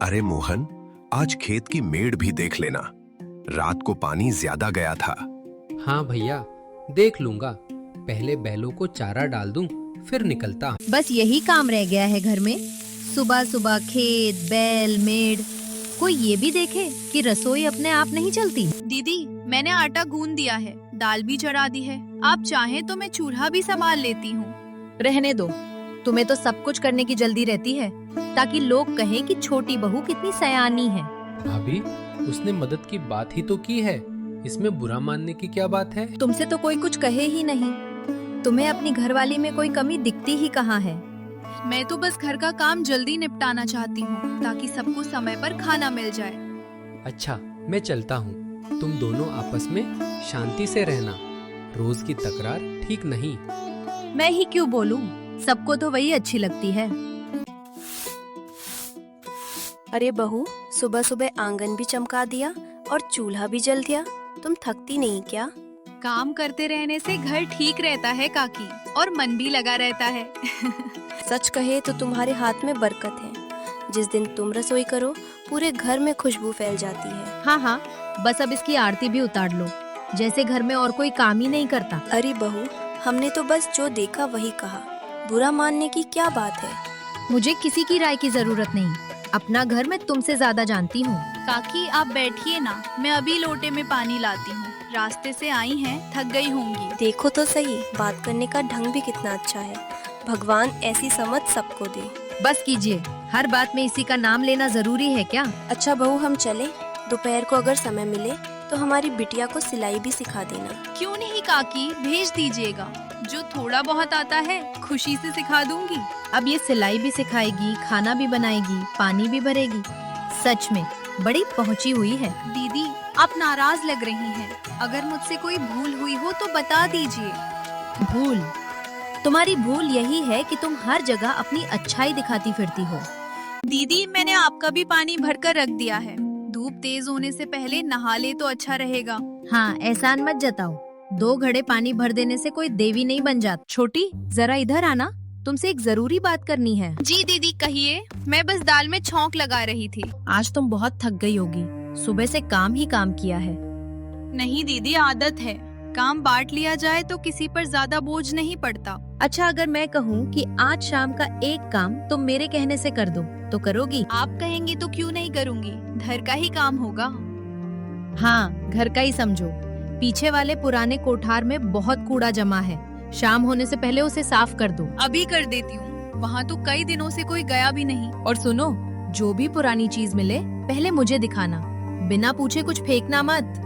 अरे मोहन, आज खेत की मेड़ भी देख लेना। रात को पानी ज्यादा गया था। हाँ भैया, देख लूंगा। पहले बैलों को चारा डाल दूं, फिर निकलता। बस यही काम रह गया है घर में। सुबह सुबह खेत, बैल, मेड़। कोई ये भी देखे कि रसोई अपने आप नहीं चलती। दीदी, मैंने आटा गूंद दिया है, दाल भी चढ़ा दी है। आप चाहें तो मैं चूल्हा भी संभाल लेती हूँ। रहने दो, तुम्हें तो सब कुछ करने की जल्दी रहती है, ताकि लोग कहें कि छोटी बहू कितनी सयानी है। भाभी, उसने मदद की बात ही तो की है, इसमें बुरा मानने की क्या बात है? तुमसे तो कोई कुछ कहे ही नहीं। तुम्हें अपनी घरवाली में कोई कमी दिखती ही कहाँ है। मैं तो बस घर का काम जल्दी निपटाना चाहती हूँ, ताकि सबको समय पर खाना मिल जाए। अच्छा, मैं चलता हूँ। तुम दोनों आपस में शांति से रहना। रोज की तकरार ठीक नहीं। मैं ही क्यों बोलूं? सबको तो वही अच्छी लगती है। अरे बहू, सुबह सुबह आंगन भी चमका दिया और चूल्हा भी जल दिया। तुम थकती नहीं क्या? काम करते रहने से घर ठीक रहता है काकी, और मन भी लगा रहता है। सच कहे तो तुम्हारे हाथ में बरकत है। जिस दिन तुम रसोई करो, पूरे घर में खुशबू फैल जाती है। हाँ हाँ, बस अब इसकी आरती भी उतार लो, जैसे घर में और कोई काम ही नहीं करता। अरे बहू, हमने तो बस जो देखा वही कहा। बुरा मानने की क्या बात है? मुझे किसी की राय की जरूरत नहीं। अपना घर मैं तुमसे ज्यादा जानती हूँ। काकी, आप बैठिए ना, मैं अभी लोटे में पानी लाती हूँ। रास्ते से आई हैं, थक गई होंगी। देखो तो सही, बात करने का ढंग भी कितना अच्छा है। भगवान ऐसी समझ सबको दे। बस कीजिए, हर बात में इसी का नाम लेना जरूरी है क्या? अच्छा बहू, हम चले। दोपहर को अगर समय मिले तो हमारी बिटिया को सिलाई भी सिखा देना। क्यों नहीं काकी, भेज दीजिएगा। जो थोड़ा बहुत आता है खुशी से सिखा दूंगी। अब ये सिलाई भी सिखाएगी, खाना भी बनाएगी, पानी भी भरेगी। सच में बड़ी पहुंची हुई है। दीदी, आप नाराज लग रही हैं। अगर मुझसे कोई भूल हुई हो तो बता दीजिए। भूल? तुम्हारी भूल यही है कि तुम हर जगह अपनी अच्छाई दिखाती फिरती हो। दीदी, मैंने आपका भी पानी भरकर रख दिया है। धूप तेज होने से पहले नहा ले तो अच्छा रहेगा। हाँ, एहसान मत जताओ। 2 घड़े पानी भर देने से कोई देवी नहीं बन जाती। छोटी, जरा इधर आना, तुमसे एक जरूरी बात करनी है। जी दीदी, कहिए। मैं बस दाल में छौंक लगा रही थी। आज तुम बहुत थक गई होगी, सुबह से काम ही काम किया है। नहीं दीदी, आदत है। काम बांट लिया जाए तो किसी पर ज्यादा बोझ नहीं पड़ता। अच्छा, अगर मैं कहूँ कि आज शाम का एक काम तुम मेरे कहने से कर दो, तो करोगी? आप कहेंगी तो क्यों नहीं करूँगी, घर का ही काम होगा। हाँ, घर का ही समझो। पीछे वाले पुराने कोठार में बहुत कूड़ा जमा है। शाम होने से पहले उसे साफ कर दो। अभी कर देती हूँ। वहाँ तो कई दिनों से कोई गया भी नहीं। और सुनो, जो भी पुरानी चीज मिले पहले मुझे दिखाना, बिना पूछे कुछ फेंकना मत।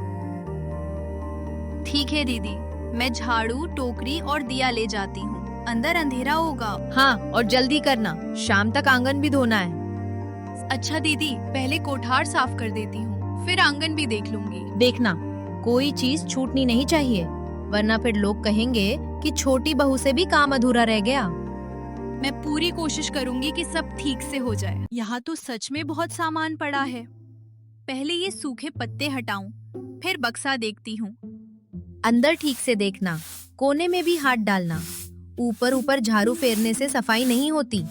ठीक है दीदी, मैं झाड़ू, टोकरी और दिया ले जाती हूँ। अंदर अंधेरा होगा। हाँ, और जल्दी करना, शाम तक आंगन भी धोना है। अच्छा दीदी, पहले कोठार साफ कर देती हूँ, फिर आंगन भी देख लूंगी। देखना, कोई चीज छूटनी नहीं चाहिए, वरना फिर लोग कहेंगे कि छोटी बहू से भी काम अधूरा रह गया। मैं पूरी कोशिश करूंगी कि सब ठीक से हो जाए। यहाँ तो सच में बहुत सामान पड़ा है। पहले ये सूखे पत्ते हटाऊं, फिर बक्सा देखती हूँ। अंदर ठीक से देखना, कोने में भी हाथ डालना। ऊपर ऊपर झाड़ू फेरने से सफाई नहीं होती।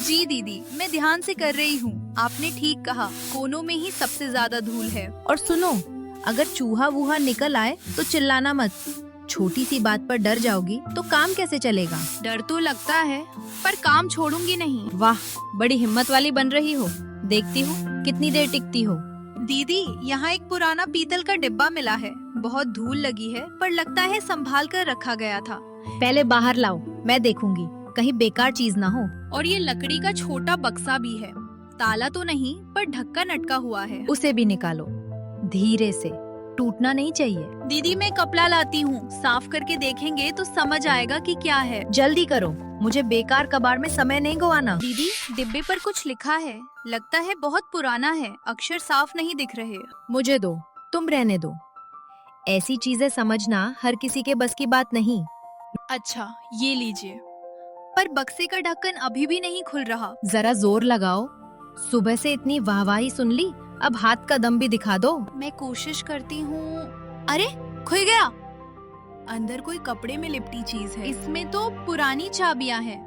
जी दीदी, मैं ध्यान से कर रही हूँ। आपने ठीक कहा, कोनों में ही सबसे ज्यादा धूल है। और सुनो, अगर चूहा वूहा निकल आए तो चिल्लाना मत। छोटी सी बात पर डर जाओगी तो काम कैसे चलेगा? डर तो लगता है, पर काम छोड़ूंगी नहीं। वाह, बड़ी हिम्मत वाली बन रही हो। देखती हूँ कितनी देर टिकती हो। दीदी, यहाँ एक पुराना पीतल का डिब्बा मिला है। बहुत धूल लगी है, पर लगता है संभाल कर रखा गया था। पहले बाहर लाओ, मैं देखूंगी कहीं बेकार चीज ना हो। और ये लकड़ी का छोटा बक्सा भी है। ताला तो नहीं, पर ढक्कन अटका हुआ है। उसे भी निकालो, धीरे से, टूटना नहीं चाहिए। दीदी, मैं कपड़ा लाती हूँ, साफ करके देखेंगे तो समझ आएगा कि क्या है। जल्दी करो, मुझे बेकार कबाड़ में समय नहीं गवाना। दीदी, डिब्बे पर कुछ लिखा है, लगता है बहुत पुराना है। अक्षर साफ नहीं दिख रहे। मुझे दो, तुम रहने दो। ऐसी चीजें समझना हर किसी के बस की बात नहीं। अच्छा, ये लीजिए। पर बक्से का ढक्कन अभी भी नहीं खुल रहा। जरा जोर लगाओ। सुबह से इतनी वाहवाही सुन ली, अब हाथ का दम भी दिखा दो। मैं कोशिश करती हूँ। अरे, खुल गया। अंदर कोई कपड़े में लिपटी चीज है। इसमें तो पुरानी चाबियां हैं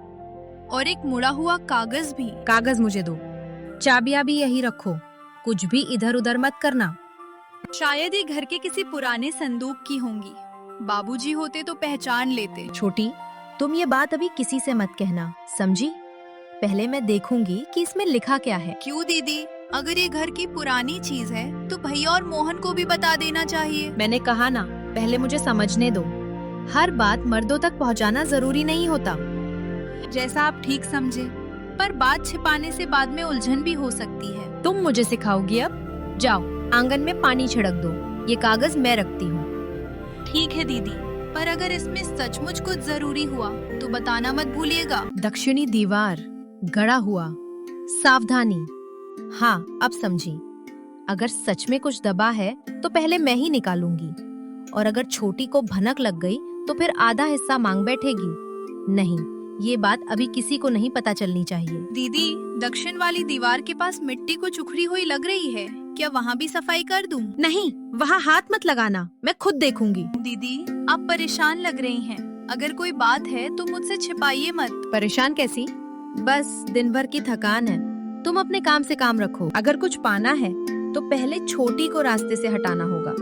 और एक मुड़ा हुआ कागज भी। कागज मुझे दो। चाबियां भी यही रखो, कुछ भी इधर उधर मत करना। शायद ये घर के किसी पुराने संदूक की होंगी। बाबूजी होते तो पहचान लेते। छोटी, तुम ये बात अभी किसी से मत कहना, समझी? पहले मैं देखूंगी कि इसमें लिखा क्या है। क्यों दीदी? अगर ये घर की पुरानी चीज है तो भैया और मोहन को भी बता देना चाहिए। मैंने कहा ना, पहले मुझे समझने दो। हर बात मर्दों तक पहुंचाना जरूरी नहीं होता। जैसा आप ठीक समझे, पर बात छिपाने से बाद में उलझन भी हो सकती है। तुम मुझे सिखाओगी अब? जाओ, आंगन में पानी छिड़क दो। ये कागज मैं रखती हूँ। ठीक है दीदी, पर अगर इसमें सचमुच कुछ जरूरी हुआ तो बताना मत भूलिएगा। दक्षिणी दीवार, गड़ा हुआ, सावधानी। हाँ, अब समझी। अगर सच में कुछ दबा है तो पहले मैं ही निकालूंगी, और अगर छोटी को भनक लग गई तो फिर आधा हिस्सा मांग बैठेगी। नहीं, ये बात अभी किसी को नहीं पता चलनी चाहिए। दीदी, दक्षिण वाली दीवार के पास मिट्टी को उखड़ी हुई लग रही है, क्या वहाँ भी सफाई कर दूं? नहीं, वहाँ हाथ मत लगाना, मैं खुद देखूंगी। दीदी, आप परेशान लग रही हैं। अगर कोई बात है तो मुझसे छिपाइए मत। परेशान कैसी? बस दिन भर की थकान है। तुम अपने काम से काम रखो। अगर कुछ पाना है तो पहले छोटी को रास्ते से हटाना होगा,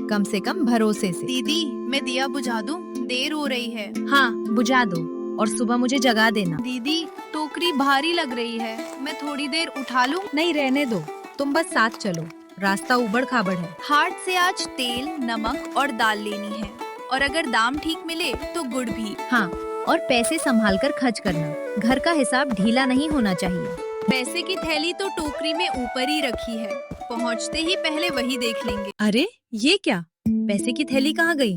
कम से कम भरोसे से। दीदी, मैं दिया बुझा दूं? देर हो रही है। हाँ, बुझा दो और सुबह मुझे जगा देना। दीदी, टोकरी भारी लग रही है, मैं थोड़ी देर उठा लूं? नहीं, रहने दो, तुम बस साथ चलो, रास्ता उबड़ खाबड़ है। हाट से आज तेल, नमक और दाल लेनी है, और अगर दाम ठीक मिले तो गुड़ भी। हाँ, और पैसे संभाल कर खर्च करना, घर का हिसाब ढीला नहीं होना चाहिए। पैसे की थैली तो टोकरी में ऊपर ही रखी है, पहुँचते ही पहले वही देख लेंगे। अरे, ये क्या? पैसे की थैली कहाँ गई?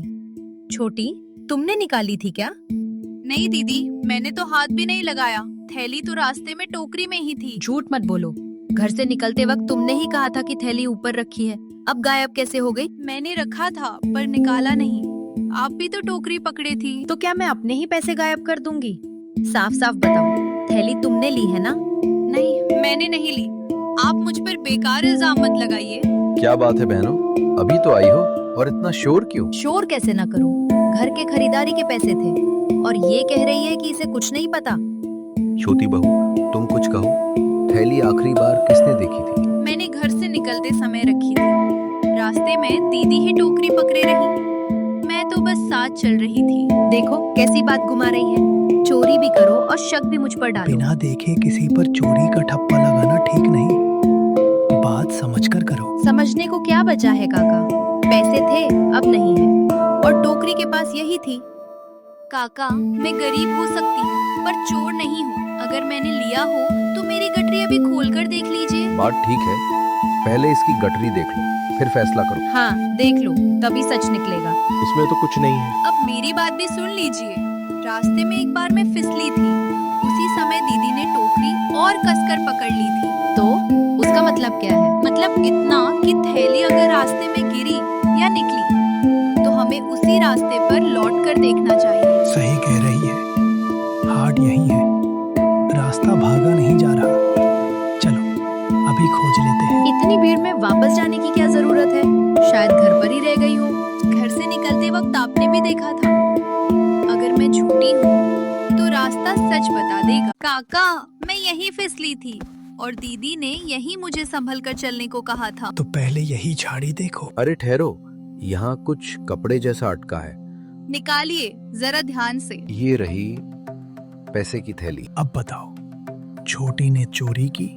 छोटी, तुमने निकाली थी क्या? नहीं दीदी, मैंने तो हाथ भी नहीं लगाया, थैली तो रास्ते में टोकरी में ही थी। झूठ मत बोलो, घर से निकलते वक्त तुमने ही कहा था कि थैली ऊपर रखी है, अब गायब कैसे हो गई? मैंने रखा था पर निकाला नहीं, आप भी तो टोकरी पकड़े थी। तो क्या मैं अपने ही पैसे गायब कर दूंगी? साफ साफ बताओ, थैली तुमने ली है ना? नहीं, मैंने नहीं ली। आप मुझ पर बेकार इल्जाम मत लगाइए। क्या बात है बहनों, अभी तो आई हो और इतना शोर क्यों? शोर कैसे ना करूं? घर के खरीदारी के पैसे थे, और ये कह रही है कि इसे कुछ नहीं पता। छोटी बहू, तुम कुछ कहो। थैली आखिरी बार किसने देखी थी? मैंने घर से निकलते समय रखी थी, रास्ते में दीदी ही टोकरी पकड़े रही, मैं तो बस साथ चल रही थी। देखो कैसी बात घुमा रही है, चोरी भी करो और शक भी मुझ पर डालो। बिना देखे किसी पर चोरी का ठप्पा लगाना ठीक नहीं, बात समझकर करो। समझने को क्या बचा है काका? पैसे थे, अब नहीं है, और टोकरी के पास यही थी। काका, मैं गरीब हो सकती हूँ पर चोर नहीं हूँ। अगर मैंने लिया हो तो मेरी गठरी अभी खोलकर देख लीजिए। बात ठीक है, पहले इसकी गठरी देख लो, फिर फैसला करो। हाँ, देख लो, तभी सच निकलेगा। इसमें तो कुछ नहीं है। अब मेरी बात भी सुन लीजिए। रास्ते में एक बार मैं फिसली थी, उसी समय दीदी ने टोकरी और कसकर पकड़ ली थी। तो उसका मतलब क्या है? मतलब इतना कि थैली अगर रास्ते में गिरी या निकली तो हमें उसी रास्ते पर लौट कर देखना चाहिए। सही कह रही है, हाट यही है, रास्ता भागा नहीं जा रहा। चलो अभी खोज लेते हैं। इतनी भीड़ में वापस जाने की क्या जरूरत है? शायद घर पर ही रह गई हूँ। घर से निकलते वक्त आपने भी देखा था। अगर मैं झूठी हूँ तो रास्ता सच बता देगा। काका, मैं यहीं फिसली थी और दीदी ने यहीं मुझे संभल कर चलने को कहा था। तो पहले यही झाड़ी देखो। अरे ठहरो, यहाँ कुछ कपड़े जैसा अटका है। निकालिए जरा ध्यान से। ये रही पैसे की थैली। अब बताओ, छोटी ने चोरी की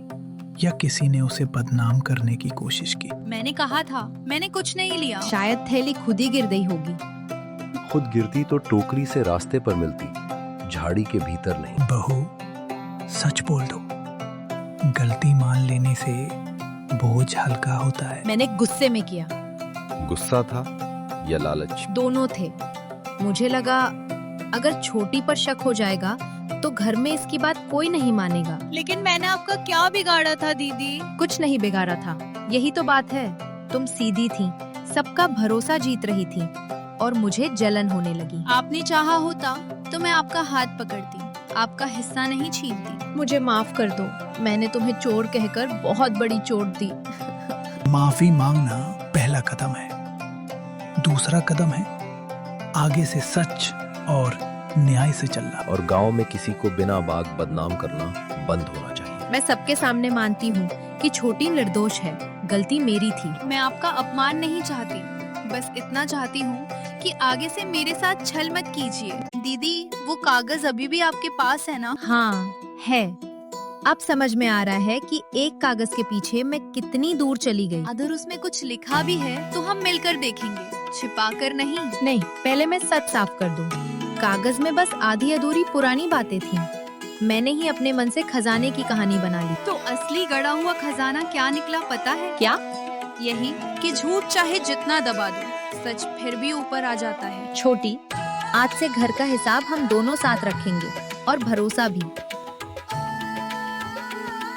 या किसी ने उसे बदनाम करने की कोशिश की? मैंने कहा था, मैंने कुछ नहीं लिया। शायद थैली खुद ही गिर गई होगी। खुद गिरती तो टोकरी से रास्ते पर मिलती, झाड़ी के भीतर नहीं। बहू, सच बोल दो, गलती मान लेने से बोझ हल्का होता है। मैंने गुस्से में किया। गुस्सा था या लालच? दोनों थे। मुझे लगा अगर छोटी पर शक हो जाएगा तो घर में इसकी बात कोई नहीं मानेगा। लेकिन मैंने आपका क्या बिगाड़ा था दीदी? कुछ नहीं बिगाड़ा था, यही तो बात है। तुम सीधी थी, सबका भरोसा जीत रही थी, और मुझे जलन होने लगी। आपने चाहा होता तो मैं आपका हाथ पकड़ती, आपका हिस्सा नहीं छीनती। मुझे माफ कर दो, मैंने तुम्हें चोर कहकर बहुत बड़ी चोट दी। माफी मांगना पहला कदम है, दूसरा कदम है आगे से सच और न्याय से चलना। और गांव में किसी को बिना बात बदनाम करना बंद होना चाहिए। मैं सबके सामने मानती हूँ कि छोटी निर्दोष है, गलती मेरी थी। मैं आपका अपमान नहीं चाहती, बस इतना चाहती हूँ कि आगे से मेरे साथ छल मत कीजिए। दीदी, वो कागज अभी भी आपके पास है ना? हाँ है। अब समझ में आ रहा है कि एक कागज के पीछे मैं कितनी दूर चली गई। अगर उसमें कुछ लिखा भी है तो हम मिलकर देखेंगे, छिपाकर नहीं। नहीं, पहले मैं सच साफ कर दूं। कागज में बस आधी अधूरी पुरानी बातें थीं। मैंने ही अपने मन से खजाने की कहानी बना ली। तो असली गड़ा हुआ खजाना क्या निकला पता है? क्या? यही कि झूठ चाहे जितना दबा दो, सच फिर भी ऊपर आ जाता है। छोटी, आज से घर का हिसाब हम दोनों साथ रखेंगे और भरोसा भी।